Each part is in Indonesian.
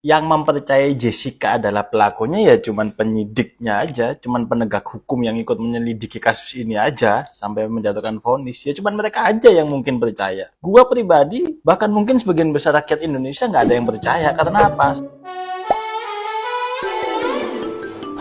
Yang mempercayai Jessica adalah pelakunya ya cuman penyidiknya aja, cuman penegak hukum yang ikut menyelidiki kasus ini aja sampai menjatuhkan vonis. Ya cuman mereka aja yang mungkin percaya. Gua pribadi, bahkan mungkin sebagian besar rakyat Indonesia nggak ada yang percaya. Karena apa?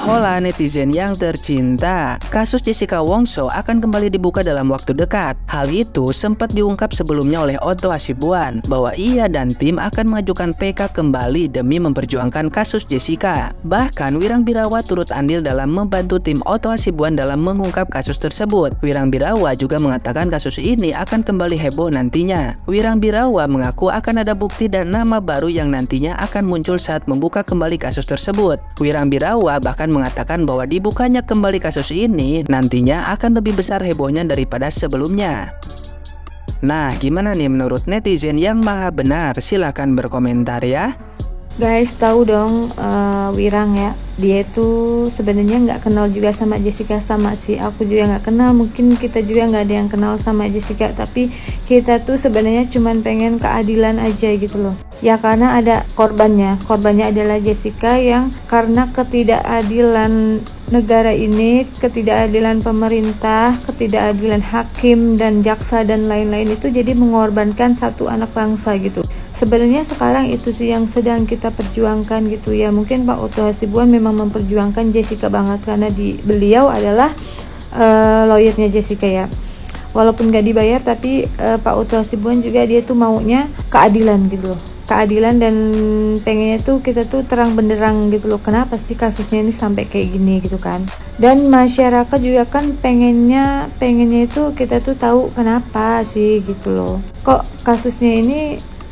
Hola netizen yang tercinta, kasus Jessica Wongso akan kembali dibuka dalam waktu dekat. Hal itu sempat diungkap sebelumnya oleh Otto Hasibuan bahwa ia dan tim akan mengajukan PK kembali demi memperjuangkan kasus Jessica. Bahkan Wirang Birawa turut andil dalam membantu tim Otto Hasibuan dalam mengungkap kasus tersebut. Wirang Birawa juga mengatakan kasus ini akan kembali heboh nantinya. Wirang Birawa mengaku akan ada bukti dan nama baru yang nantinya akan muncul saat membuka kembali kasus tersebut. Wirang Birawa bahkan mengatakan bahwa dibukanya kembali kasus ini nantinya akan lebih besar hebohnya daripada sebelumnya. Nah, gimana nih menurut netizen yang maha benar? Silahkan berkomentar ya. Guys, tahu dong Wirang ya, dia tuh sebenarnya nggak kenal juga sama Jessica, sama si aku juga nggak kenal, mungkin kita juga nggak ada yang kenal sama Jessica, tapi kita tuh sebenarnya cuman pengen keadilan aja gitu loh ya, karena ada korbannya adalah Jessica yang karena ketidakadilan negara ini, ketidakadilan pemerintah, ketidakadilan hakim dan jaksa dan lain-lain itu jadi mengorbankan satu anak bangsa gitu. Sebenarnya sekarang itu sih yang sedang kita perjuangkan gitu ya. Mungkin Pak Otto Hasibuan memang memperjuangkan Jessica banget karena beliau adalah lawyernya Jessica ya. Walaupun gak dibayar tapi Pak Otto Hasibuan juga dia tuh maunya keadilan gitu loh. Keadilan dan pengennya tuh kita tuh terang benderang gitu loh, kenapa sih kasusnya ini sampai kayak gini gitu kan. Dan masyarakat juga kan pengennya itu kita tuh tahu kenapa sih gitu loh, kok kasusnya ini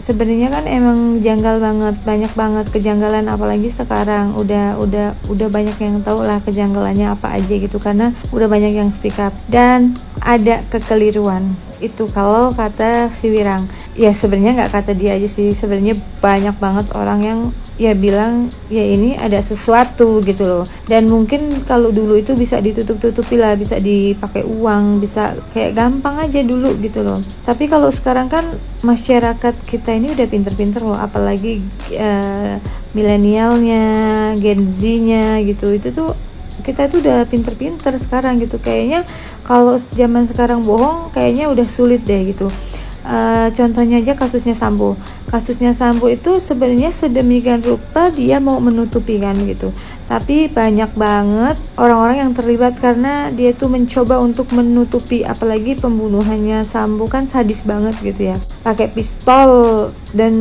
sebenarnya kan emang janggal banget, banyak banget kejanggalan, apalagi sekarang udah banyak yang tahu lah kejanggalannya apa aja gitu, karena udah banyak yang speak up dan ada kekeliruan itu kalau kata si Wirang. Ya sebenarnya nggak kata dia aja sih, sebenarnya banyak banget orang yang ya bilang ya ini ada sesuatu gitu loh. Dan mungkin kalau dulu itu bisa ditutup-tutupi lah, bisa dipakai uang, bisa kayak gampang aja dulu gitu loh. Tapi kalau sekarang kan masyarakat kita ini udah pinter-pinter loh, apalagi milenialnya, Gen Z-nya gitu, itu tuh kita tuh udah pinter-pinter sekarang gitu. Kayaknya kalau zaman sekarang bohong kayaknya udah sulit deh gitu. Contohnya aja kasusnya Sambo itu sebenarnya sedemikian rupa dia mau menutupi kan gitu, tapi banyak banget orang-orang yang terlibat karena dia tuh mencoba untuk menutupi, apalagi pembunuhannya Sambo kan sadis banget gitu ya, pakai pistol, dan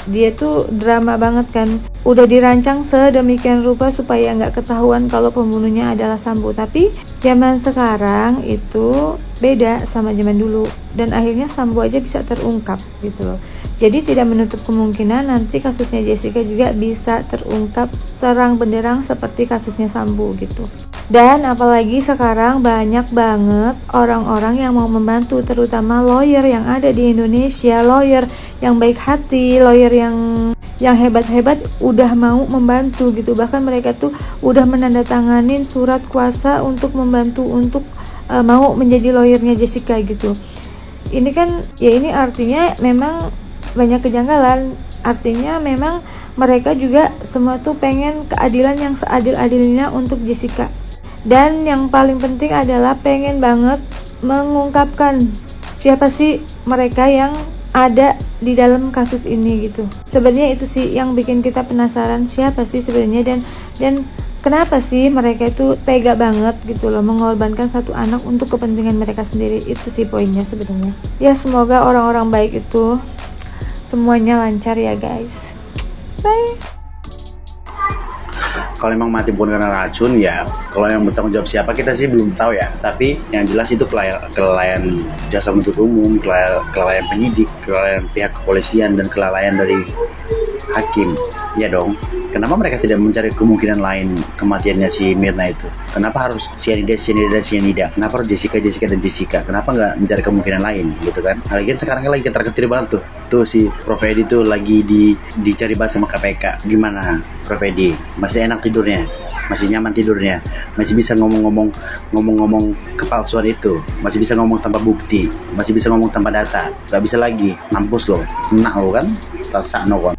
dia tuh drama banget kan, udah dirancang sedemikian rupa supaya nggak ketahuan kalau pembunuhnya adalah Sambo. Tapi zaman sekarang itu beda sama zaman dulu, dan akhirnya Sambo aja bisa terungkap gitu loh. Jadi tidak menutup kemungkinan nanti kasusnya Jessica juga bisa terungkap terang benderang seperti kasusnya Sambo gitu. Dan apalagi sekarang banyak banget orang-orang yang mau membantu, terutama lawyer yang ada di Indonesia, lawyer yang baik hati, lawyer yang hebat-hebat udah mau membantu gitu. Bahkan mereka tuh udah menandatanganin surat kuasa untuk membantu, untuk mau menjadi lawyernya Jessica gitu. Ini kan ya, ini artinya memang banyak kejanggalan, artinya memang mereka juga semua tuh pengen keadilan yang seadil-adilnya untuk Jessica. Dan yang paling penting adalah pengen banget mengungkapkan siapa sih mereka yang ada di dalam kasus ini gitu. Sebenarnya itu sih yang bikin kita penasaran, siapa sih sebenarnya, dan kenapa sih mereka itu tega banget gitu loh mengorbankan satu anak untuk kepentingan mereka sendiri. Itu sih poinnya sebenarnya. Ya semoga orang-orang baik itu semuanya lancar ya guys. Bye. Kalau memang mati bukan karena racun ya, kalau yang bertanggung jawab siapa kita sih belum tahu ya. Tapi yang jelas itu kelalaian jasa penuntut umum, kelalaian penyidik, kelalaian pihak kepolisian, dan kelalaian dari hakim. Ya dong, kenapa mereka tidak mencari kemungkinan lain kematiannya si Mirna itu? Kenapa harus cyanida dan cyanida? Kenapa harus Jessica dan Jessica? Kenapa nggak mencari kemungkinan lain gitu kan? Lagian sekarang kan lagi ketar-ketir banget tuh si Prof Edi tuh lagi dicari banget sama KPK. Gimana Prof Edi? Masih enak tidurnya? Masih nyaman tidurnya? Masih bisa ngomong kepalsuan itu? Masih bisa ngomong tanpa bukti? Masih bisa ngomong tanpa data? Gak bisa lagi, mampus lo, enak lo kan? Rasa no kan?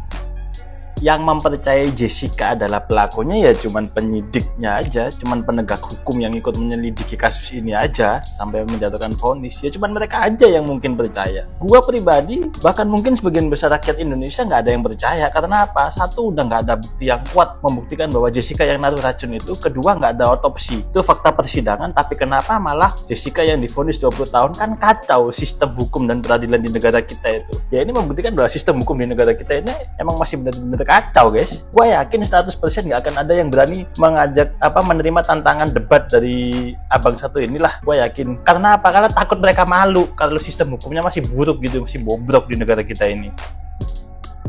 yang mempercayai Jessica adalah pelakunya ya cuman penyidiknya aja, cuman penegak hukum yang ikut menyelidiki kasus ini aja sampai menjatuhkan vonis. Ya cuman mereka aja yang mungkin percaya. Gua pribadi, bahkan mungkin sebagian besar rakyat Indonesia nggak ada yang percaya. Karena apa? Satu, udah nggak ada bukti yang kuat membuktikan bahwa Jessica yang naruh racun itu. Kedua, nggak ada otopsi. Itu fakta persidangan. Tapi kenapa malah Jessica yang divonis 20 tahun? Kan kacau sistem hukum dan peradilan di negara kita itu. Ya ini membuktikan bahwa sistem hukum di negara kita ini emang masih benar-benar kacau, guys. Gue yakin 100% nggak akan ada yang berani menerima tantangan debat dari abang satu inilah. Gue yakin. Karena apa? Karena takut mereka malu kalau sistem hukumnya masih buruk gitu, masih bobrok di negara kita ini.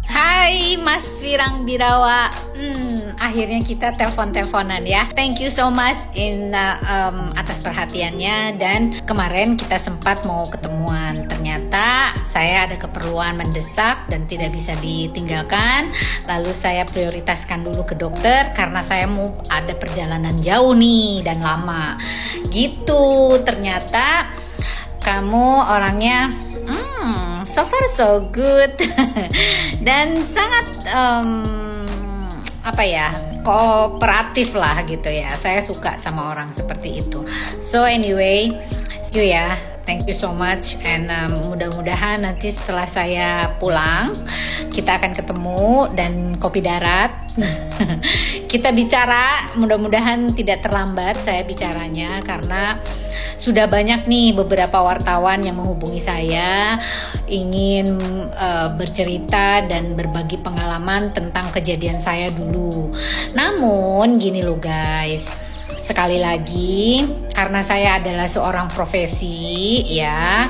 Hai Mas Wirang Birawa, akhirnya kita telepon-teleponan ya. Thank you so much atas perhatiannya, dan kemarin kita sempat mau ketemuan. Ternyata saya ada keperluan mendesak dan tidak bisa ditinggalkan. Lalu saya prioritaskan dulu ke dokter karena saya mau ada perjalanan jauh nih dan lama. Gitu, ternyata kamu orangnya so far so good dan sangat kooperatif lah gitu ya. Saya suka sama orang seperti itu. So anyway, see you ya. Thank you so much, and mudah-mudahan nanti setelah saya pulang kita akan ketemu dan kopi darat. Kita bicara, mudah-mudahan tidak terlambat saya bicaranya karena sudah banyak nih beberapa wartawan yang menghubungi saya ingin bercerita dan berbagi pengalaman tentang kejadian saya dulu. Namun gini loh guys, sekali lagi karena saya adalah seorang profesi ya,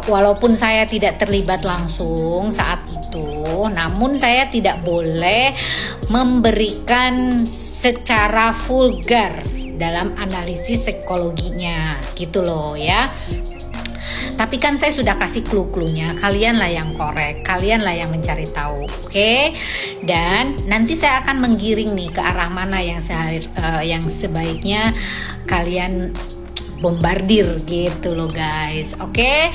walaupun saya tidak terlibat langsung saat itu, namun saya tidak boleh memberikan secara vulgar dalam analisis psikologinya gitu loh ya. Tapi kan saya sudah kasih clue-cluenya, kalianlah yang korek, kalianlah yang mencari tahu, oke? Dan nanti saya akan menggiring nih ke arah mana yang sebaiknya kalian bombardir gitu loh guys, oke?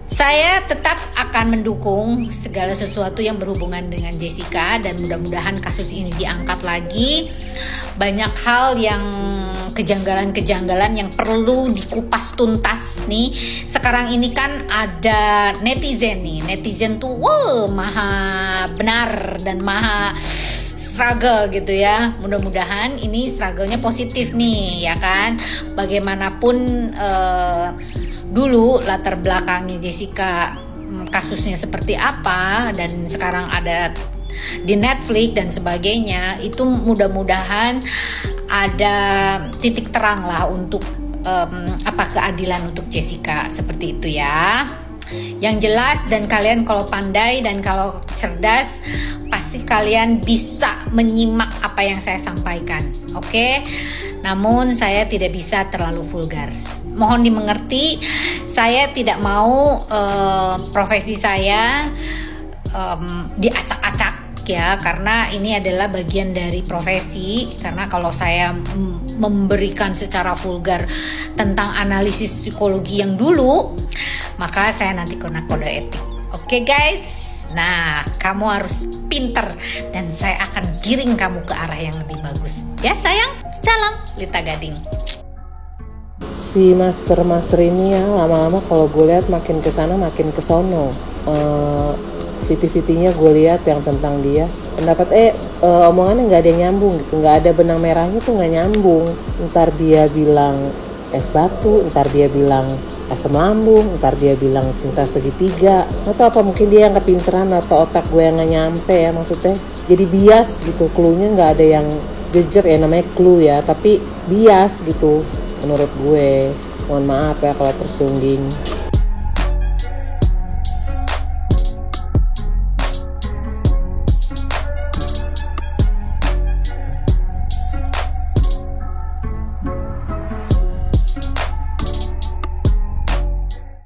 Saya tetap akan mendukung segala sesuatu yang berhubungan dengan Jessica dan mudah-mudahan kasus ini diangkat lagi. Banyak hal yang kejanggalan-kejanggalan yang perlu dikupas tuntas nih. Sekarang ini kan ada netizen tuh maha benar dan maha struggle gitu ya. Mudah-mudahan ini struggle-nya positif nih ya kan. Bagaimanapun dulu latar belakangnya Jessica kasusnya seperti apa dan sekarang ada di Netflix dan sebagainya, itu mudah-mudahan ada titik terang lah untuk keadilan untuk Jessica seperti itu ya. Yang jelas, dan kalian kalau pandai dan kalau cerdas pasti kalian bisa menyimak apa yang saya sampaikan, oke? Namun saya tidak bisa terlalu vulgar. Mohon dimengerti, saya tidak mau profesi saya diacak-acak ya, karena ini adalah bagian dari profesi. Karena kalau saya memberikan secara vulgar tentang analisis psikologi yang dulu, maka saya nanti kena kode etik. Oke guys, nah kamu harus pinter dan saya akan giring kamu ke arah yang lebih bagus. Ya sayang, salam Lita Gading. Si master ini ya lama-lama kalau gue lihat makin kesana makin kesono. Viti-vitinya gue lihat yang tentang dia, pendapat omongannya nggak ada yang nyambung gitu, nggak ada benang merahnya tuh, nggak nyambung. Ntar dia bilang es batu, ntar dia bilang asam lambung, ntar dia bilang cinta segitiga, atau apa mungkin dia yang kepinteran atau otak gue yang nggak nyampe ya, maksudnya jadi bias gitu. Cluenya nggak ada yang jejer ya, namanya clue ya, tapi bias gitu menurut gue. Mohon maaf ya kalau tersungging.